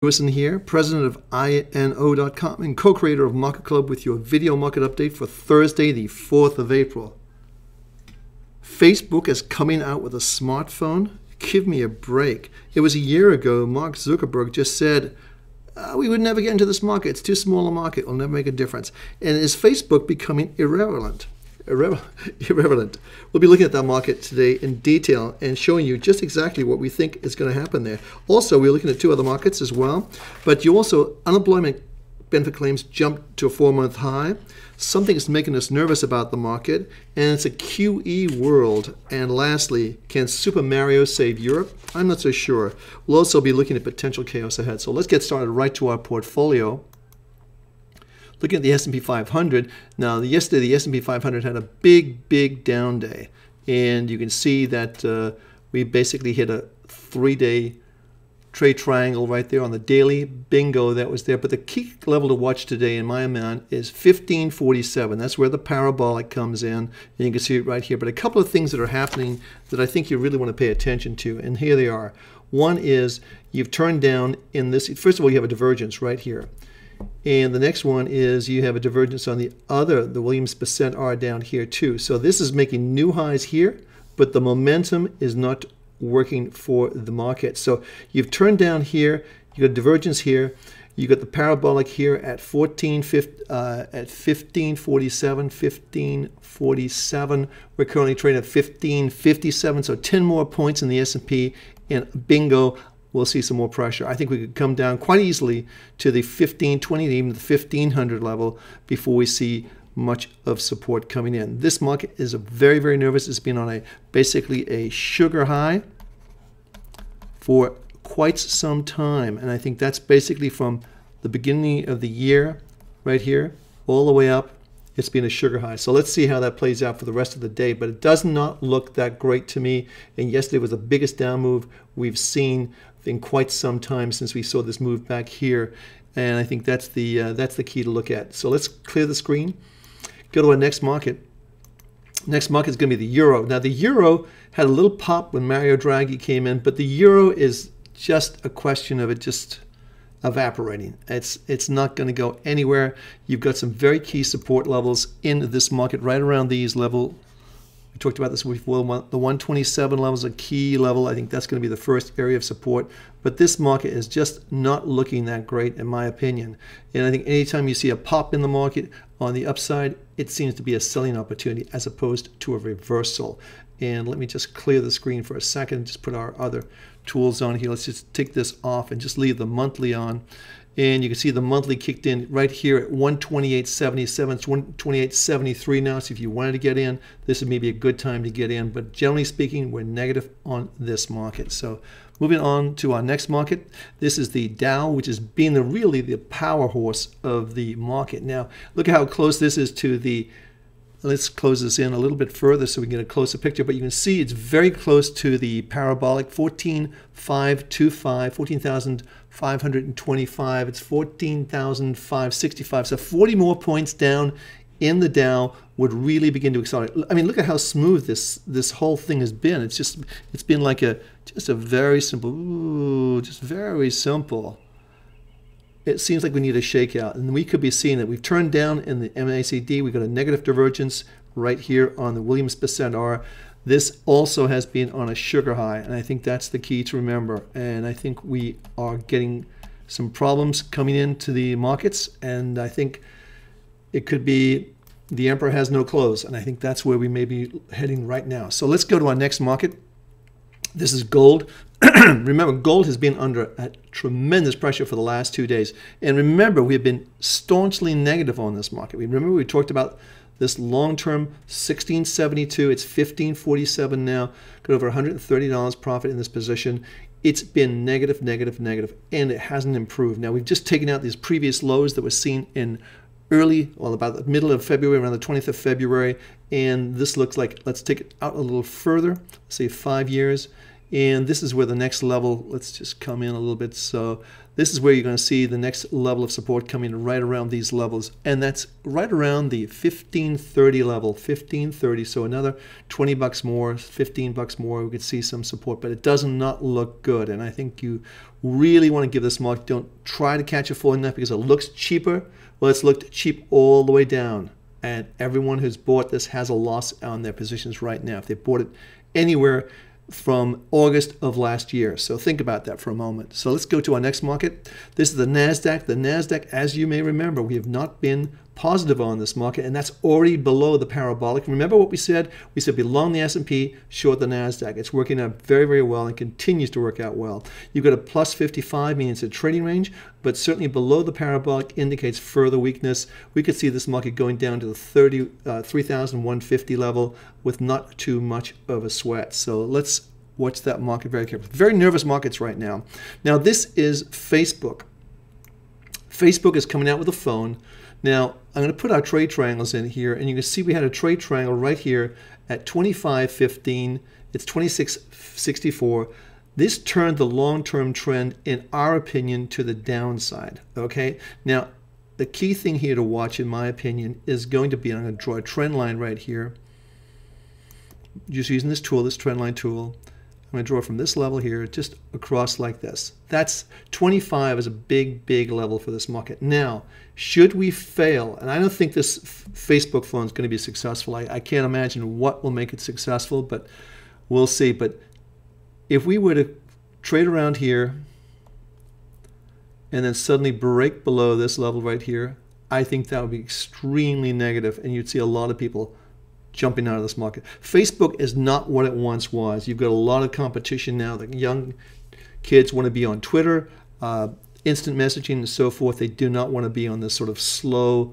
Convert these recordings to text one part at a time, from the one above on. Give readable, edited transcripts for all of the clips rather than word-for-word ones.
Lewison here, president of INO.com and co-creator of MarketClub with your video market update for Thursday, the 4th of April. Facebook is coming out with a smartphone. Give me a break. It was a year ago, Mark Zuckerberg just said, we would never get into this market. It's too small a market. It'll never make a difference. And is Facebook becoming irrelevant? We'll be looking at that market today in detail and showing you just exactly what we think is going to happen there. Also, we're looking at two other markets as well. But you also, unemployment benefit claims jumped to a 4-month high. Something is making us nervous about the market, and it's a QE world. And lastly, can Super Mario save Europe? I'm not so sure. We'll also be looking at potential chaos ahead. So let's get started right to our portfolio. Looking at the S&P 500, now yesterday the S&P 500 had a big down day. And you can see that we basically hit a 3-day trade triangle right there on the daily. Bingo, that was there. But the key level to watch today in my mind is 1547. That's where the parabolic comes in. And you can see it right here. But a couple of things that are happening that I think you really want to pay attention to. And here they are. One is you've turned down in this. First of all, you have a divergence right here. And the next one is you have a divergence on the Williams percent R down here too. So this is making new highs here, but the momentum is not working for the market. So you've turned down here, you got divergence here, you got the parabolic here at 1547. We're currently trading at 1557, so 10 more points in the S&P, and bingo, we'll see some more pressure. I think we could come down quite easily to the 1520, even the 1500 level before we see much of support coming in. This market is very nervous. It's been on basically a sugar high for quite some time. And I think that's basically from the beginning of the year right here all the way up. It's been a sugar high. So let's see how that plays out for the rest of the day. But it does not look that great to me. And yesterday was the biggest down move we've seen in quite some time since we saw this move back here. And I think that's the key to look at. So let's clear the screen. Go to our next market. Next market is going to be the euro. Now the euro had a little pop when Mario Draghi came in, but the euro is just a question of it just evaporating. It's not going to go anywhere. You've got some very key support levels in this market right around these levels. We talked about this before. The 127 level is a key level. I think that's going to be the first area of support. But this market is just not looking that great, in my opinion. And I think anytime you see a pop in the market on the upside, it seems to be a selling opportunity as opposed to a reversal. And let me just clear the screen for a second. Just put our other tools on here. Let's just take this off and just leave the monthly on. And you can see the monthly kicked in right here at 128.77. It's 128.73 now. So if you wanted to get in, this would maybe a good time to get in. But generally speaking, we're negative on this market. So moving on to our next market. This is the Dow, which is being really the power horse of the market. Now, look at how close this is to the. Let's close this in a little bit further so we can get a closer picture. But you can see it's very close to the parabolic, 14,525, 14,525. It's 14,565. So 40 more points down in the Dow would really begin to accelerate. I mean, look at how smooth this whole thing has been. It's been like just a very simple, just very simple. It seems like we need a shakeout, and we could be seeing that we've turned down in the MACD. We've got a negative divergence right here on the Williams percent R. This also has been on a sugar high, and I think that's the key to remember. And I think we are getting some problems coming into the markets, and I think it could be the emperor has no clothes, and I think that's where we may be heading right now. So let's go to our next market. This is gold. Remember, gold has been under a tremendous pressure for the last 2 days. And remember, we have been staunchly negative on this market. Remember, we talked about this long-term 1672. It's 1547 now. Got over $130 profit in this position. It's been negative, and it hasn't improved. Now, we've just taken out these previous lows that were seen in about the middle of February, around the 20th of February. And this looks like, let's take it out a little further, let's say 5 years. And this is where the next level, let's just come in a little bit. So this is where you're going to see the next level of support coming right around these levels, and that's right around the 1530 level, 1530. So another 20 bucks more, 15 bucks more, we could see some support, but it does not look good. And I think you really want to give this market, don't try to catch it falling enough because it looks cheaper. Well, it's looked cheap all the way down, and everyone who's bought this has a loss on their positions right now if they bought it anywhere from August of last year. So think about that for a moment. So let's go to our next market. This is the NASDAQ. The NASDAQ, as you may remember, we have not been positive on this market, and that's already below the parabolic. Remember what we said? We said be long the S&P, short the NASDAQ. It's working out very, very well and continues to work out well. You've got a plus 55, meaning it's a trading range, but certainly below the parabolic indicates further weakness. We could see this market going down to the 3,150 level with not too much of a sweat. So let's watch that market very carefully. Very nervous markets right now. Now this is Facebook. Facebook is coming out with a phone. Now, I'm going to put our trade triangles in here, and you can see we had a trade triangle right here at 25.15. It's 26.64. This turned the long-term trend, in our opinion, to the downside. Okay? Now, the key thing here to watch, in my opinion, is going to be, I'm going to draw a trend line right here. Just using this tool, this trend line tool. I'm going to draw from this level here just across like this. That's 25 is a big, big level for this market. Now, should we fail, and I don't think this Facebook phone is going to be successful. I can't imagine what will make it successful, but we'll see. But if we were to trade around here and then suddenly break below this level right here, I think that would be extremely negative, and you'd see a lot of people jumping out of this market. Facebook is not what it once was. You've got a lot of competition now. The young kids want to be on Twitter, instant messaging and so forth. They do not want to be on this sort of slow,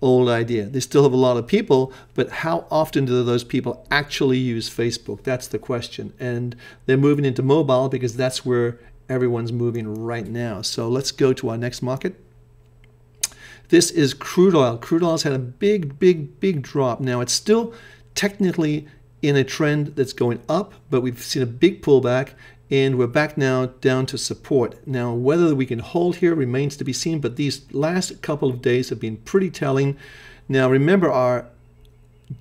old idea. They still have a lot of people, but how often do those people actually use Facebook? That's the question. And they're moving into mobile because that's where everyone's moving right now. So let's go to our next market. This is crude oil. Crude oil's had a big, big, big drop. Now, it's still technically in a trend that's going up, but we've seen a big pullback, and we're back now down to support. Now, whether we can hold here remains to be seen, but these last couple of days have been pretty telling. Now, remember, our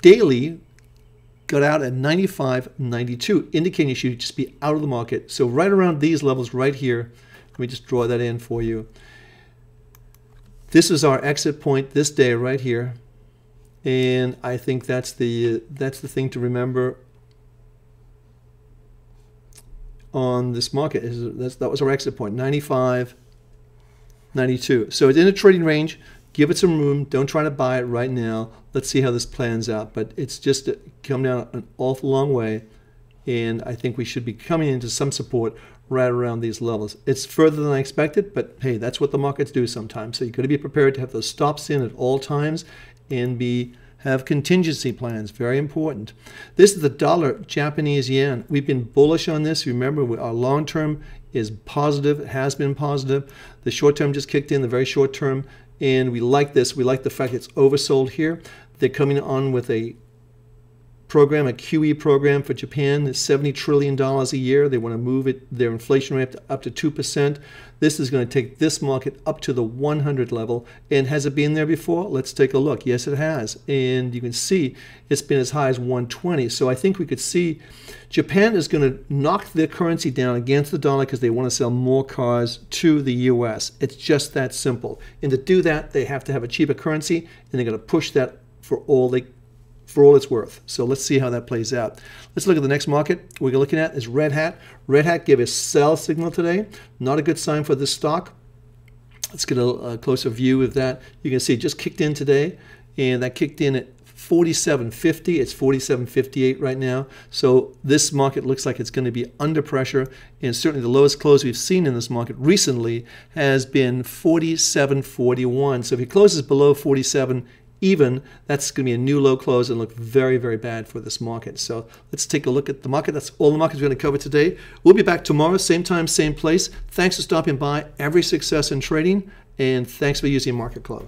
daily got out at 95.92, indicating you should just be out of the market. So right around these levels right here, let me just draw that in for you. This is our exit point this day right here, and I think that's the thing to remember on this market. That was our exit point, 95.92. So it's in a trading range. Give it some room. Don't try to buy it right now. Let's see how this plans out. But it's just come down an awful long way, and I think we should be coming into some support right around these levels. It's further than I expected, but hey, that's what the markets do sometimes. So you've got to be prepared to have those stops in at all times and have contingency plans. Very important. This is the dollar Japanese yen. We've been bullish on this. Remember, our long term is positive. It has been positive. The short term just kicked in, the very short term, and we like this. We like the fact it's oversold here. They're coming on with a program, a QE program for Japan. It's $70 trillion a year. They want to move their inflation rate up to 2%. This is going to take this market up to the 100 level. And has it been there before? Let's take a look. Yes, it has. And you can see it's been as high as 120. So I think we could see Japan is going to knock their currency down against the dollar because they want to sell more cars to the U.S. It's just that simple. And to do that, they have to have a cheaper currency, and they're going to push that for all it's worth. So let's see how that plays out. Let's look at the next market we're looking at is Red Hat. Red Hat gave a sell signal today. Not a good sign for this stock. Let's get a closer view of that. You can see it just kicked in today, and that kicked in at 47.50. It's 47.58 right now. So this market looks like it's going to be under pressure, and certainly the lowest close we've seen in this market recently has been 47.41. So if it closes below 47 even, that's going to be a new low close and look very, very bad for this market. So let's take a look at the market. That's all the markets we're going to cover today. We'll be back tomorrow, same time, same place. Thanks for stopping by. Every success in trading, and thanks for using MarketClub.